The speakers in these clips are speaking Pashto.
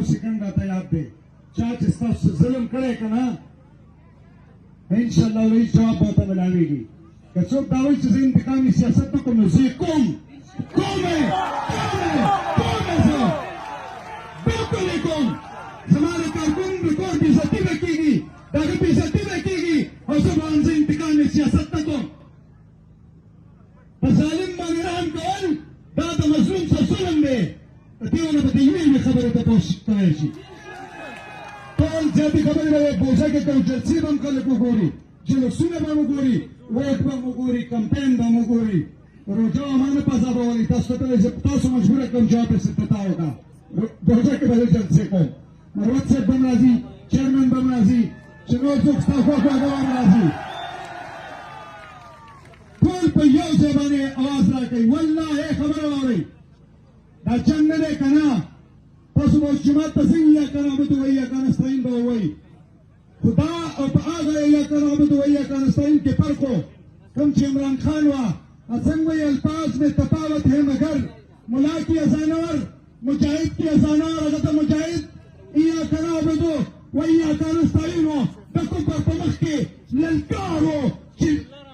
سکند راته یاد دی چا چې ستاسو ظلم کړی که نه انشاءالله لوی جواب به ورته ملاویږي که څوک دا وایي چې زه انتقامي سیاست نه کوم نو زه یې کوم زه بلکل یې کوم زما د کارکون د کور بېعزتي به کېږي د هغه بېعزتي به کېږي او زه به زه انتقامي سیاست نه کوم په ظالم باندې رحم کول دا د مظلوم څه ظلم دی په دې ونه به د یوې خبرې تپوس کولی شي ټول زیاتې خبرې به یې بوزه کې کوو جلسې به هم خلک وګوري جلوسونه به هم وګوري ووټ به هم وګوري کمپین به هم وګوري روژه به ما نه پذابولئ تاسو ته تاسو مجبوره کړم جواب یې پتا وکړه روژه کې به زه جلسې کوم مروت صاحب به هم راځي چیرمن به هم راځي چې نور څوک ستا خوښ هغه به هم راځي ټول په یو ځای باندې اواز راکوئ والله خبره واورئ دا جنګ نه دی که نه تاسو به اوس جومات ته ځئ ایاک نعبد و ایاک نستعین به ووایي خو دا او په هغه ایاک نعبد و ایاک نستعین کې فرق و کوم چې عمران خان وه څنګه وایي الفاظ میں تفاوت ہے مگر ملا کی ازانور مجاہد کی ازانور هغه ته مجاهد ایاک نعبد و ایاک نستعین و د کفر په مخ کې للکار و چې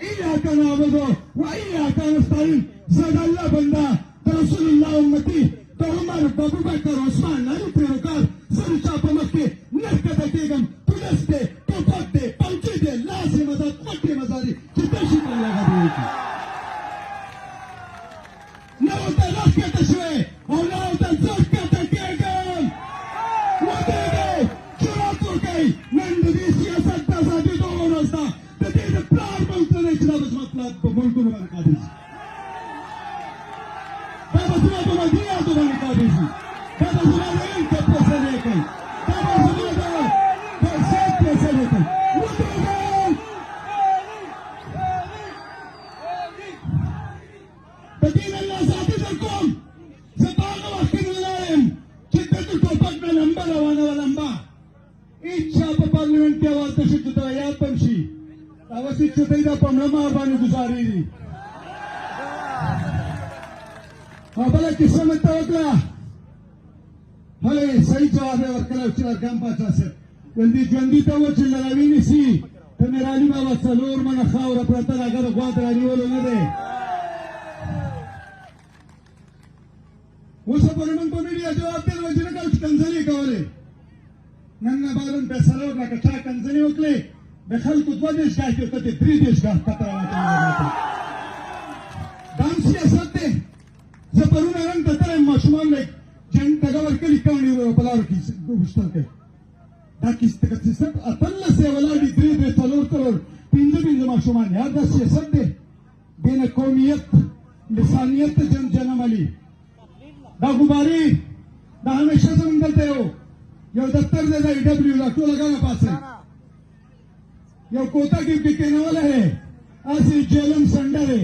ایاک نعبد و ایاک نستعین زه د الله بنده د رسول الله امتي د عمر د ابوبکر عثمان علي پیروکار زه د چا په مخ کې نه ښکته کېږم پولیس دی ټوپک دی پوجي دی لاس یې مزه خوټ یې مزه دي چې دشي ته لغه دی وکړي نه ورته راښکته شوی او نه ورته زه ښکته کېږم ودرېږئ جرأت وکړئ نن د دې سیاست د ازادېدو ورځ ده د دې د پلار ملک نه دی چې دا به زما پلار په ملکونو باندې قابل شي دا به زما په مدنیاتو باندې قابل شي دا به زما د علم په فیصلې کوي دا به زما د ذات فیصلې کوي ودرېږئ د دې نه الله ذاتي در کوم زه په هغه وخت کې نه لاړم چې دلته ټوپک نه لمبه روانه وه لمبه هېڅ چا په پارلمنټ کې اواز نه شي چې ته یاد به هم شي هغه سي چوټۍ دا په مړه مار باندې ګزارېږي او بله کیسه مې ته وکړه هلې صحیح جواب یې ورکړی چې ارګم پاچا صاحب ژوندي ته و چې لراوي نیسي ته مې رالي بابا څلور منه خاوره پرته ده هغه د غوا د رانیولو نه دی اوس پورې موږ په میډیا جواب دی چې نه کوو چې کنځلې کولې نن نه بعد هم فیصله وکړه که چا کنځلې وکړې د خلکو 2 دېرشګاه کې ورته 3 دېرشګاه ښکته راوتلی دا هم سیاست دی زه پرونه رنګ ته تللی ماشومان له جنګ ته ورکلي کاڼي په لارو کې غوښتل کوي دا سیاست 18 یې ولاړ دي 3 4 کروڑ 15 ماشومان یار دا سیاست دی بین قومیت لسانیت ته جنم علي دا غباري دا همیشه زموږ دلته یو دفتر دی دا EW دا ټوله ګڼه پاسه یو کوتا کې کېنولی دی هسې جیلم سنډه دی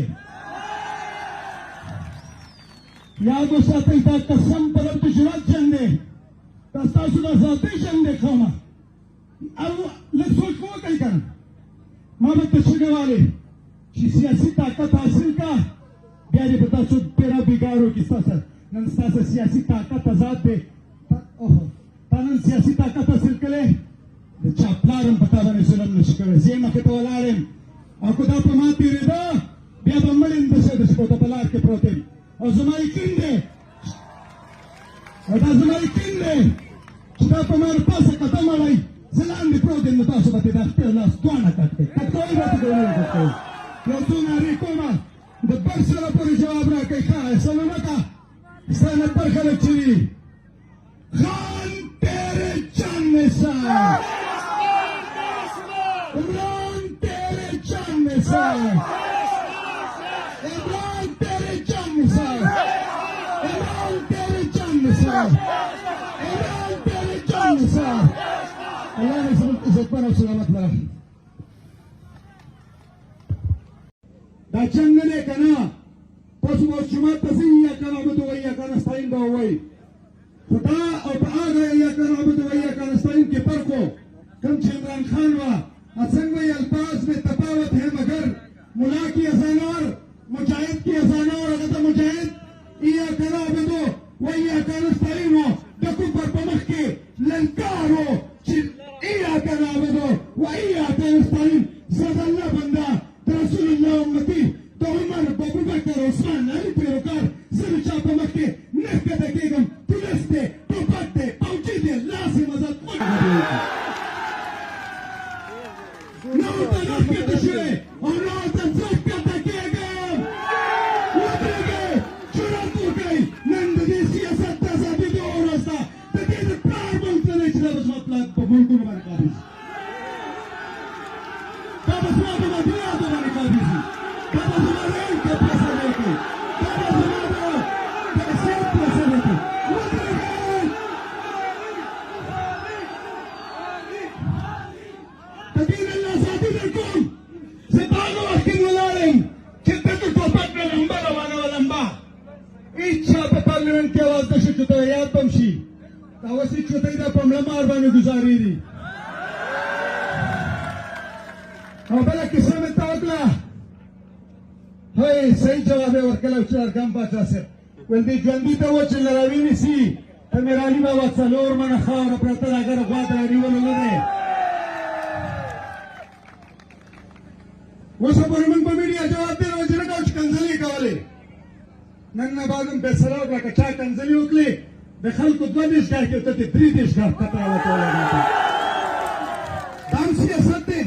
یاد وساتئ دا قسم په رب د جرات جنګ دی دا ستاسو دا ذاتي جنګ دی ښه او لږ سوچ مو وکړئ که نه ما به ته څه ګوالې چې سیاسي طاقت حاصل کا بیا دې په تاسو پیرا بېګار وکړي ستاسو نن ستاسو سیاسي طاقت آزاد دی تا نن سیاسي طاقت حاصل کړی د چا پلار هم په تا باندې ظلم نه شي کوی زه یې مخې ته ولاړ یم او که دا په ما تېرېده بیا به مړ یم داسې داسې په په لار کې پروت یم او زما یقین دی او دا زما یقین دی چې دا په ما د پاسه قدم وړئ زه لاندې پروت یم نو تاسو به ترې دا خپل لاس دواړه کټ کړئ کټ کوئ به ته کوئ کټ کوئ یو څو نارې کومه د بر سره پورې جواب راکړئ ښه سلامته ستا نه بر خلک چې وي خان تیرے چاند میں سار عمران تیرے چاند میں سار عمران تیرے چاند میں سار عمران تیرے چاند میں سار عمران تیرے چاند میں سار اللہ نے عزت پر اور سلامت لرا دا جنگ نه دی که نه تاسو به اوس جومات ته ځئ ایاک نعبد و ایاک نستعین به ووایئ خو دا او په هغه ایاک نعبد و ایاک نستعین کې فرق و کوم چې عمران خان وه څنګه وایي الفاظ میں تفاوت ہے مگر ملا کی ازانور مجاہد کی ازانور هغه ته مجاهد ایاک نعبد و ایاک نستعین د کفر په مخ کې لنكارو إياك نعبد وإياك نستعين زاد الله بندا رسول الله أمتي عمر أبو بكر عثمان علي پیروکار زر چاپ مکه نکته کېږم پولیس دې ټوپک دې پوجي دې لاس یې مزد نو ته نکته شوې او نو ته ځکته کېږم ودرېږئ جرأت وکړئ نن د دې سیاست د ازادېدو ورځ ده د دې د پلار ملک نه دی چې دا به زما پلار په ملکونو باندې قابض دا به زما په مدنیاتو باندې قابض के आवाज दशे चुता याद बमशी तावसी चुताई दा पमला मारवाने गुजारी दी और बला किस्सा में तावकला हाय सही जवाब है वरकला उचार गम पाचा से वल्दी जंदी तो वो चल रही नहीं सी तो मेरा ली बाबा सलोर मन खार प्रतर अगर बात रही वो लोग ने वो सब मन पर मीडिया जवाब दे रहा है का कंजली काले نن بعدم به سلام را کچا کنځلي وکړي د خلکو دوه دیشګاه کې ته درې دیشګاه کتره وټوله دا سیاست دی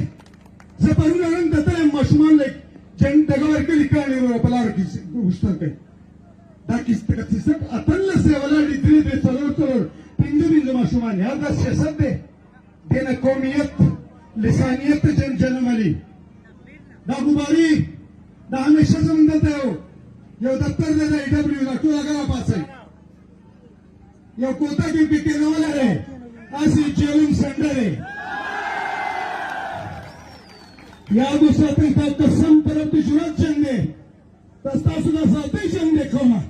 زه پرون نن د تلم ماشومان لږ جنګ دغه ورکلي کاڼي ورو په لاره کې وشتل کوي دا سیاست اتلس یې ولاړې درې څلور پنځه ماشومان یار دا سیاست دی دې نه قومیت لسانیت ته جنم علي دا ګوباري دا همیشه زموږ دلته یو یو دفتر دی د ای ډبلیو دا ټول هغه راپاڅئ یو کوټه کې پې کېنولی دی هسې جیلون سنډه دی یاد وساتئ دا قسم په رب د جرأت جنګ دی دا ستاسو د ازادۍ جنګ دی قومه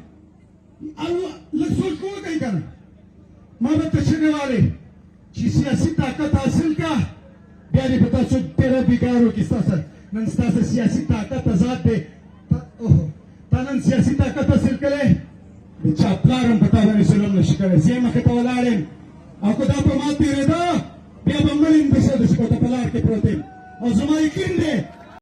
لږ سوچ خو وکئ که نه ما به ته چغې والې چې سیاسي طاقت حاصل کا بیا دې په تاسو ډېره بېګار وکړي ستاسو نن ستاسو سیاسي طاقت آزاد دی نن سیاسي طاقت حاصل کړی د چا پلار هم په تا باندې ظلم نشي کړی زه یې مخې ته ولاړ یم او که دا په ما تېرېده بیا به مړ یم داسې په لار کې پروت یم او زما یقین دی